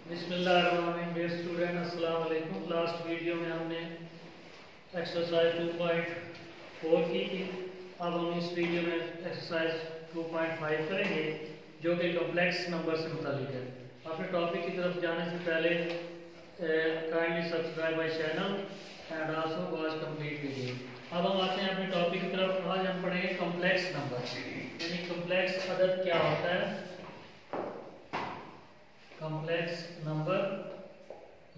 बिस्मिल्लाहिर्रहमानिर्रहीम। Dear student, अस्सलाम वालेकुम। लास्ट वीडियो में हमने एक्सरसाइज 2.4 की थी। अब हम इस वीडियो में एक्सरसाइज 2.5 करेंगे जो कि कॉम्प्लेक्स नंबर से मुतालिक है। अपने टॉपिक की तरफ जाने से पहले kindly subscribe my channel and also watch complete video. अब हम आते हैं अपने टॉपिक की तरफ। आज हम पढ़ेंगे कॉम्प्लेक्स नंबर, यानी कॉम्प्लेक्स अदद क्या होता है। कॉम्प्लेक्स नंबर,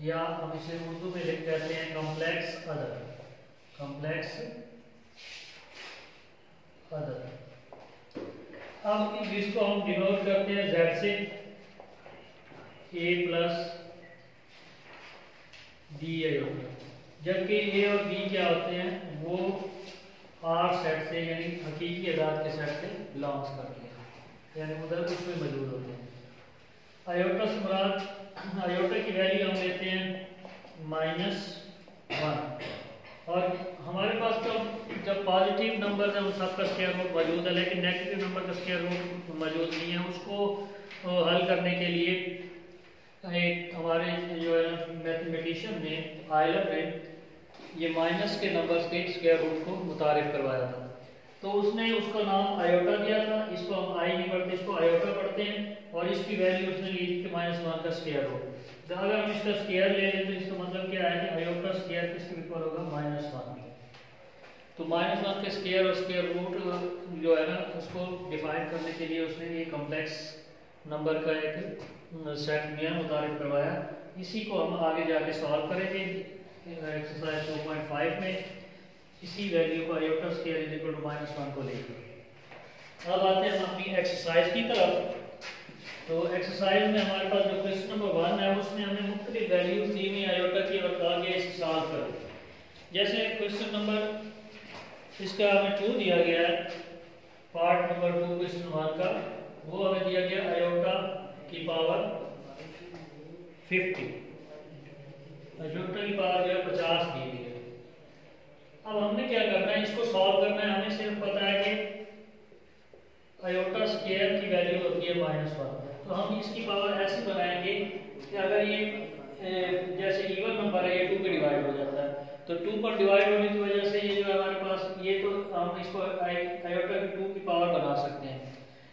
या हम इसे उर्दू में लिख कहते हैं कॉम्प्लेक्स अदद। कॉम्प्लेक्स अदद। अब जिसको हम डिनोट करते हैं z से, a प्लस b होगा, जबकि a और b क्या होते हैं, वो R सेट से यानी हकीकी अदाद के सेट से बिलोंग्स करते हैं, यानी उधर उसमें मौजूद होते हैं। आयोटा से मुराद आयोटा की वैल्यू हम लेते हैं -1, और हमारे पास तो जब पॉजिटिव नंबर है उन सबका स्क्वायर रूट मौजूद है, लेकिन नेगेटिव नंबर का स्क्वायर रूट मौजूद नहीं है। उसको हल करने के लिए एक हमारे जो है मैथमेटिशियन ने आयलर ने ये माइनस के नंबर्स के स्क्वायर रूट को मुतारिफ करवाया था, तो उसने उसका नाम आयोटा दिया था। इसको हम आई नहीं पढ़ते, इसको आयोटा पढ़ते हैं, और इसकी वैल्यू उसने ली थी -1 का स्क्वायर रूट। तो अगर हम इसका स्क्वायर ले लें तो इसका मतलब क्या है कि आयोटा स्क्वायर किसके इक्वल होगा, -1। तो -1 के स्क्वायर और स्क्वायर रूट जो है ना, उसको डिफाइन करने के लिए उसने ये कॉम्प्लेक्स नंबर का एक सेट नियम मुतारिफ करवाया। इसी को हम आगे जाके सॉल्व करेंगे एक्सरसाइज 2.5 में, इसी वैल्यू को iota square is equal to -1 को लेकर। अब आते हैं हम अपनी एक्सरसाइज की तरफ। तो एक्सरसाइज में हमारे पास जो क्वेश्चन नंबर 1 है, उसमें हमें मुख्तलिफ वैल्यूज दी हुई आयोटा की और कहा गया इसे सॉल्व करो। जैसे क्वेश्चन नंबर इसका हमें 2 दिया गया है, पार्ट नंबर 2 क्वेश्चन 1 का, वो हमें दिया गया आयोटा की पावर 50, आयोटा की पावर जो है 50 दी गई है। अब हमने क्या करना है, इसको सॉल्व करना है। हमें सिर्फ पता है कि आयोटा स्क्वायर की वैल्यू होती है -1, तो हम इसकी पावर ऐसे बनाएंगे कि अगर ये जैसे इवन नंबर है, ये 2 पे डिवाइड हो जाता है, तो 2 पर डिवाइड होने की वजह से ये जो है हमारे पास ये, तो हम इसको आयोटा की 2 की पावर बना सकते हैं।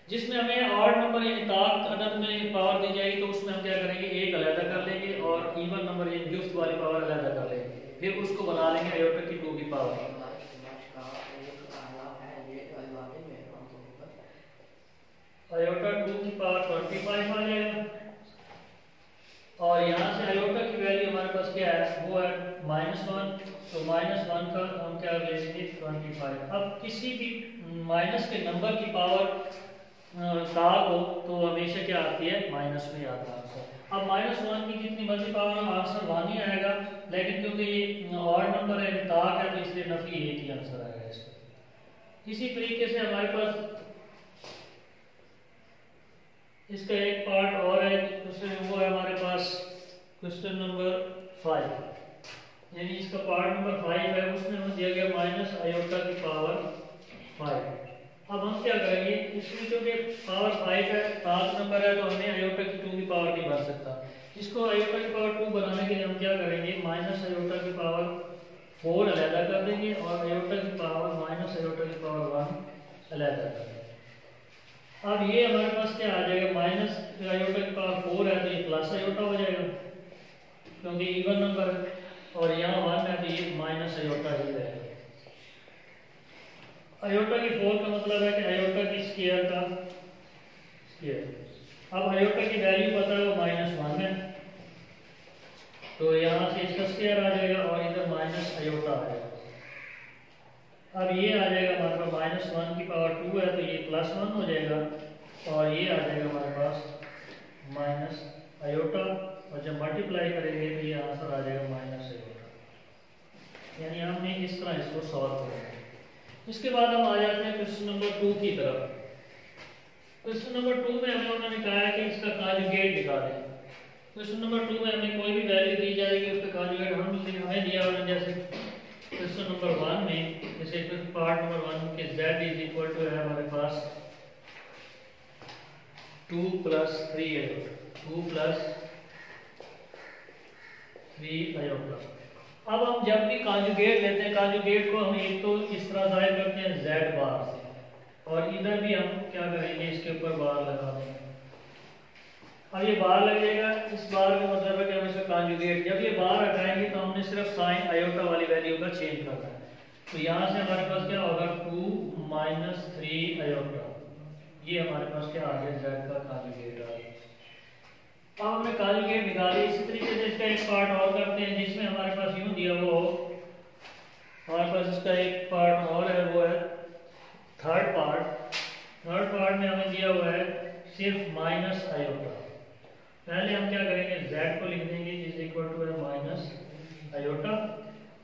जिसमें हमें ऑड नंबर यानी ताक अदद में पावर दी जाएगी, तो उसमें हम क्या करेंगे, एक अलग कर लेंगे और इवन नंबर यानी जुफ्त वाली पावर अलग कर लेंगे, फिर उसको बना लेंगे आयोटा की 2 की पावर। आयोटा 2 की पावर 25 आ जाएगा, और यहाँ से आयोटा की वैल्यू हमारे पास क्या है, वो है -1, तो -1 का हम क्या ले लेंगे 25। अब किसी भी माइनस के नंबर की पावर ताक हो तो हमेशा क्या आती है, माइनस में आता है आंसर। अब -1 की जितनी मर्जी पावर हो, आंसर 1 ही आएगा, लेकिन क्योंकि ये ऑड नंबर है, ताक है, तो इसलिए नफी एक ही आंसर आएगा इसका। इसी तरीके से हमारे पास इसका एक पार्ट और है, उसमें वो है हमारे पास क्वेश्चन नंबर 5, यानी इसका पार्ट नंबर 5 है, उसमें हमें दिया गया माइनस आयोटा की पावर 5। अब हम क्या करेंगे, इसमें क्योंकि पावर 5 है, ताक नंबर है, तो हमें आयोटा की 2 की पावर नहीं बन सकता। इसको आयोटा की पावर 2 बनाने के लिए हम क्या करेंगे, माइनस आयोटा की पावर 4 अलहदा कर देंगे और आयोटा की पावर माइनस आयोटा की पावर 1 अलहदा कर देंगे। अब ये हमारे पास क्या आ जाएगा, माइनस आयोटा की पावर 4 है, तो ये प्लस आयोटा हो जाएगा क्योंकि इवन नंबर है, और यहाँ 1 है, तो ये माइनस आयोटा ही रहेगा। आयोटा की 4 का मतलब है कि आयोटा की स्क्वायर का स्क्वायर। अब आयोटा की वैल्यू पता है वो -1 है, तो यहाँ से इसका स्क्वायर आ जाएगा और इधर माइनस आयोटा आ जाएगा। अब ये आ जाएगा हमारे पास -1 की पावर 2 है, तो ये +1 हो जाएगा, और ये आ जाएगा हमारे पास माइनस आयोटा, और जब मल्टीप्लाई करेंगे तो ये आंसर आ जाएगा माइनस आयोटा। यानी हमने इस तरह इसको सॉल्व करना है। इसके बाद हम आ जाते हैं क्वेश्चन नंबर 2 की तरफ। क्वेश्चन नंबर 2 में हमें उन्होंने कहा है कि इसका कॉन्जुगेट निकालें। क्वेश्चन नंबर 2 में हमें कोई भी वैल्यू दी जाएगी, उसका कॉन्जुगेट हमें दिया हुआ है। जैसे क्वेश्चन नंबर 1 में, जैसे पार्ट नंबर 1 के z इज इक्वल टू है हमारे पास 2 + 3 है, 2 + 3 आयोटा। अब हम जब भी कॉन्जुगेट लेते हैं, कॉन्जुगेट को हम एक तो इस तरह जाहिर करते हैं z बार से, और इधर भी हम क्या करेंगे, इसके ऊपर बार लगा देंगे। अब ये बार लगेगा, इस बार का मतलब है कि हम इसका कॉन्जुगेट, जब ये बार हटाएंगे तो हमने सिर्फ साइन आयोटा वाली वैल्यू का चेंज करना है। तो यहाँ से हमारे पास क्या होगा, 2 माइनस 3 आयोटा, ये हमारे पास क्या आ गया, z का कॉन्जुगेट आ गया। अब हमने कॉन्जुगेट निकाली। इसी तरीके से इसका एक पार्ट और करते हैं जिसमें हमारे पास यूं दिया वो हो, हमारे पास इसका एक पार्ट और है, वो है थर्ड पार्ट। थर्ड पार्ट में हमें दिया हुआ है सिर्फ माइनस आयोटा। पहले हम क्या करेंगे, z को लिख देंगे इज इक्वल टू है माइनस आयोटा।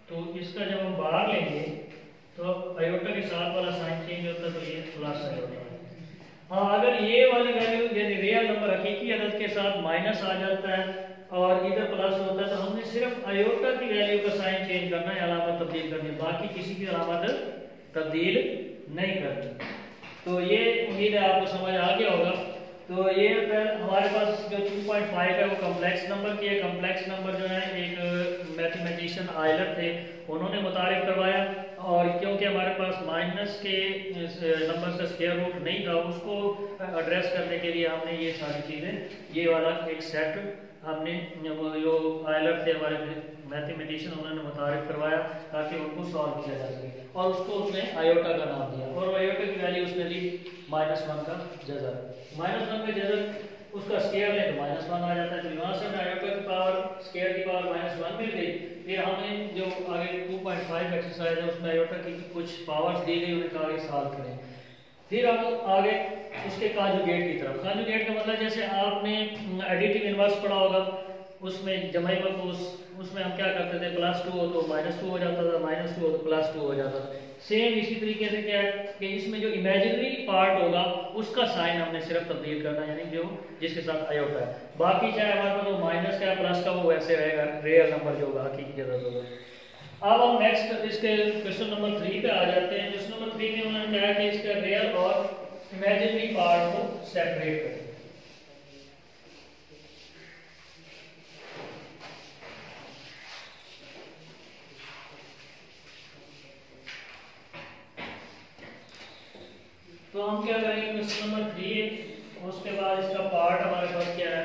तो इसका जब हम बाहर लेंगे तो आयोटा के साथ वाला साइन चेंज होता है, तो ये प्लस आयोटा। हाँ, अगर ये वाली वैल्यू यानी रियल नंबर हकीकी अदद के साथ माइनस आ जाता है और इधर प्लस होता है, तो हमने सिर्फ आयोटा की वैल्यू का साइन चेंज करना है, अलामत तब्दील करनी है, बाकी किसी की अलामत तब्दील नहीं करनी। तो ये उम्मीद है आपको समझ आ गया होगा। तो ये हमारे पास जो 2.5 है वो कम्प्लेक्स नंबर की है। कम्प्लेक्स नंबर जो है एक मैथमेटिशियन आयलर थे, उन्होंने मुतारिफ करवाया, और क्योंकि हमारे पास माइनस के नंबर्स का स्क्वायर रूट नहीं था, उसको एड्रेस करने के लिए हमने ये सारी चीज़ें, ये वाला एक सेट हमने जो आयलर थे हमारे मैथमेटिशियन, उन्होंने मुतारिफ करवाया ताकि उनको सॉल्व किया जा सके, और उसको उसने आयोटा का नाम दिया, और आयोटा की वैल्यू उसने ली -1 का जज़र। -1 का जज़र उसका स्क्वायर लें तो -1 आ जाता है। तो यहाँ से हमें आयोटा की पावर स्क्वायर की पावर -1 मिल गई। फिर हमें जो आगे 2.5 एक्सरसाइज है उसमें आयोटा की कुछ पावर्स दी गई, उन्हें आगे सॉल्व करें। फिर हम आगे उसके कॉन्जुगेट की तरफ। कॉन्जुगेट का मतलब जैसे आपने एडिटिव इनवर्स पढ़ा होगा, उसमें जमाई मफूस, उसमें हम क्या करते थे, +2 हो तो -2 हो जाता था, -2 हो तो +2 हो जाता था। सेम इसी तरीके से क्या है कि इसमें जो इमेजिनरी पार्ट होगा उसका साइन हमने सिर्फ तब्दील करना है, यानी जो जिसके साथ आयोटा है, बाकी चाहे हमारे पास वो माइनस का प्लस का वो वैसे रहेगा, रियल नंबर जो होगा हकीकी जरूरत होगा। अब हम नेक्स्ट इसके क्वेश्चन नंबर 3 पे आ जाते हैं। क्वेश्चन नंबर 3 में उन्होंने कहा कि इसका रियल और इमेजिनरी पार्ट को सेपरेट करें। तो हम क्या करेंगे, क्वेश्चन नंबर 3, उसके बाद इसका पार्ट हमारे पास क्या है,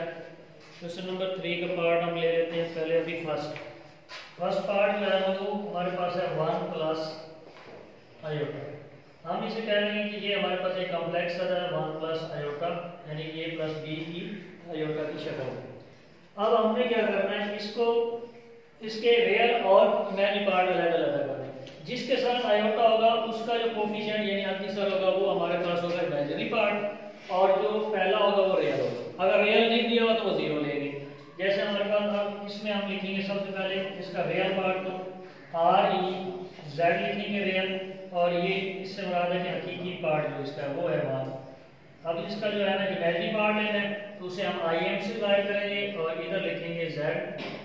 क्वेश्चन नंबर 3 का पार्ट हम ले लेते हैं पहले। अभी फर्स्ट पार्ट जो है वो हमारे पास है 1 प्लस आयोटा। हम इसे कह रहे हैं कि ये हमारे पास एक कॉम्प्लेक्स है 1 प्लस आयोटा, यानी a प्लस b की आयोटा की शक्ल में। अब हमने क्या करना है, इसको इसके रियल और इमेजिनरी पार्ट अलग अलग करना है। जिसके साथ आयोटा होगा उसका जो कोफिशिएंट यानी अतिसर होगा वो हमारे पास होगा इमेजिनरी पार्ट, और जो पहला होगा वो रियल होगा। अगर रियल नहीं दिया हुआ तो वो 0 लेंगे। जैसे हमारे पास अब इसमें हम लिखेंगे सबसे पहले इसका रियल पार्ट, तो REZ लिखेंगे रियल, और ये इससे मुराद है कि हकीकी पार्ट जो इसका है वो है 1। अब इसका जो है ना इमेजिनरी पार्ट लेना है, तो उसे हम IM से जाहिर करेंगे और इधर लिखेंगे Z,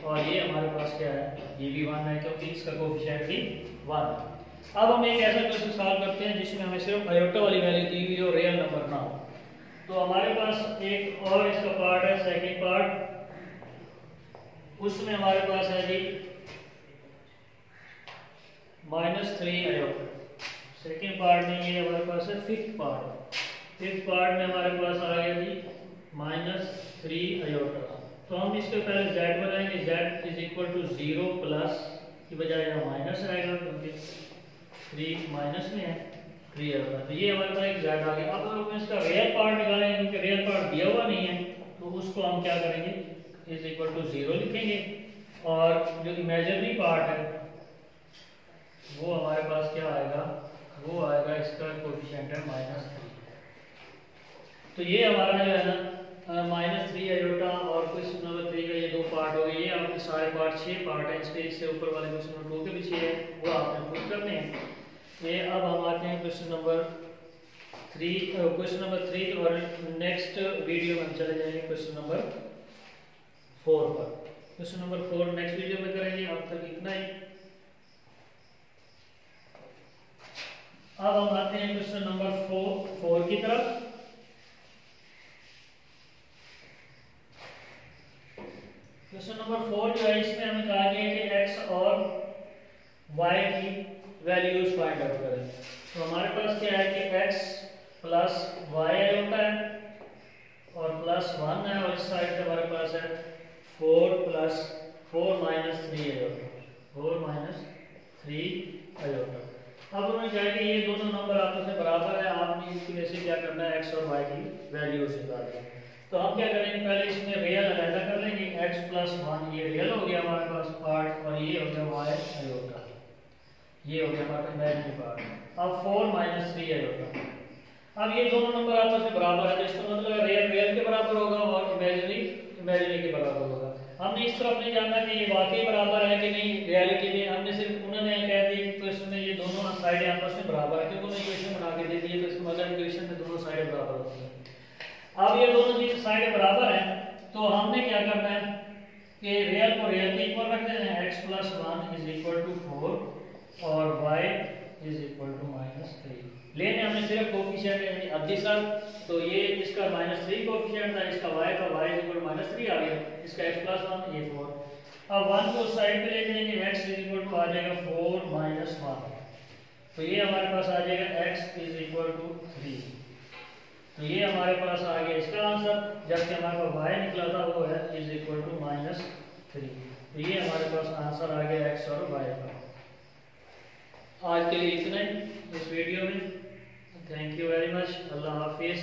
और ये हमारे पास क्या है, ये भी 1 है क्योंकि इसका कोफिशिएंट भी 1 है। अब हम एक ऐसा क्वेश्चन सॉल्व करते हैं जिसमें हमें सिर्फ आयोटा वाली वैल्यू दी हुई और रियल नंबर ना हो। तो हमारे पास एक और इसका पार्ट है, सेकंड पार्ट, उसमें हमारे पास है जी -3 आयोटा। सेकंड पार्ट में ये हमारे पास है फिफ्थ पार्ट। फिफ्थ पार्ट में हमारे पास आ गया जी -3 आयोटा। तो हम इसके पहले z बनाएंगे, z is equal to 0 plus की बजाय यहाँ माइनस आएगा क्योंकि 3 माइनस में है, 3 आएगा। तो ये हमारे पास एक z आ गया। अब हम इसका रियल पार्ट निकालेंगे क्योंकि रियल पार्ट दिया हुआ नहीं है, तो उसको हम क्या करेंगे, इज इक्वल टू 0 लिखेंगे, और जो इमेजिनरी पार्ट है वो हमारे पास क्या आएगा, वो आएगा इसका कोफिशिएंट है -3। तो ये हमारा जो है ना -3 आयोटा और क्वेश्चन नंबर 3 का ये 2 पार्ट हो गए। ये आपके सारे पार्ट 6 पार्ट है, इससे ऊपर वाले क्वेश्चन नंबर 2 के भी 6 है, वो आपने खुद करने हैं। ये अब हम आते हैं क्वेश्चन नंबर 3 और नेक्स्ट वीडियो में हम चले जाएंगे क्वेश्चन नंबर 4 पर। क्वेश्चन नंबर 4 नेक्स्ट वीडियो में करेंगे। अब तक इतना ही। अब हम आते हैं क्वेश्चन नंबर 4 की तरफ। क्वेश्चन नंबर 4 जो है इसमें हमें कहा गया है कि x और y की वैल्यूज फाइंड आउट करें। तो हमारे पास क्या है कि x प्लस वाई होता है और प्लस 1 है, और इस साइड पे हमारे पास है 4 plus 4 minus 3 iota, 4 minus 3 iota. अब हमें क्या है कि ये दोनों नंबर आपस में बराबर है, आपने इसकी वजह से क्या करना है x और y की वैल्यूज निकालनी है। तो हम क्या करेंगे, पहले इसमें रियल अलग कर लेंगे, x प्लस 1 ये रियल हो गया हमारे पास पार्ट, और ये हो गया y आयोटा, ये हो गया हमारा इमेजिनरी पार्ट। अब 4 माइनस 3 आयोटा। अब ये दोनों नंबर आपस में बराबर है, तो इसका मतलब रियल रियल के बराबर होगा और इमेजिनरी इमेजिनरी के बराबर होगा। हमने इस तरफ नहीं जानना कि ये वाकई बराबर है कि नहीं रियलिटी में, हमने सिर्फ उन्होंने कह दिया कि क्वेश्चन में ये दोनों साइडें आपस में बराबर है, क्योंकि उन्होंने इक्वेशन बना के दे दी है, तो इसका मतलब इक्वेशन में दोनों साइडें बराबर होती हैं। अब ये दोनों चीज साइडें बराबर हैं, तो हमने क्या करना है कि रियल को रियल के इक्वल रख देना है, x plus 1 is equal to 4 और y is equal to minus 3। लेने हमने सिर्फ कोफिशिएंट यानी अद्दी सब, तो ये इसका -3 कोफिशिएंट था, इसका y का y इज इक्वल टू -3 आ गया, इसका x प्लस 1 ये 4। अब 1 को साइड पे ले जाएंगे, x इज इक्वल टू आ जाएगा 4 माइनस 1, तो ये हमारे पास आ जाएगा x इज इक्वल टू 3। तो ये हमारे पास आ गया इसका आंसर, जबकि हमारे पास y निकला था वो है इज इक्वल टू -3। तो ये हमारे पास आंसर आ गया x और y का। आज के लिए इतना ही इस वीडियो में। Thank you very much. अल्लाह हाफिज़।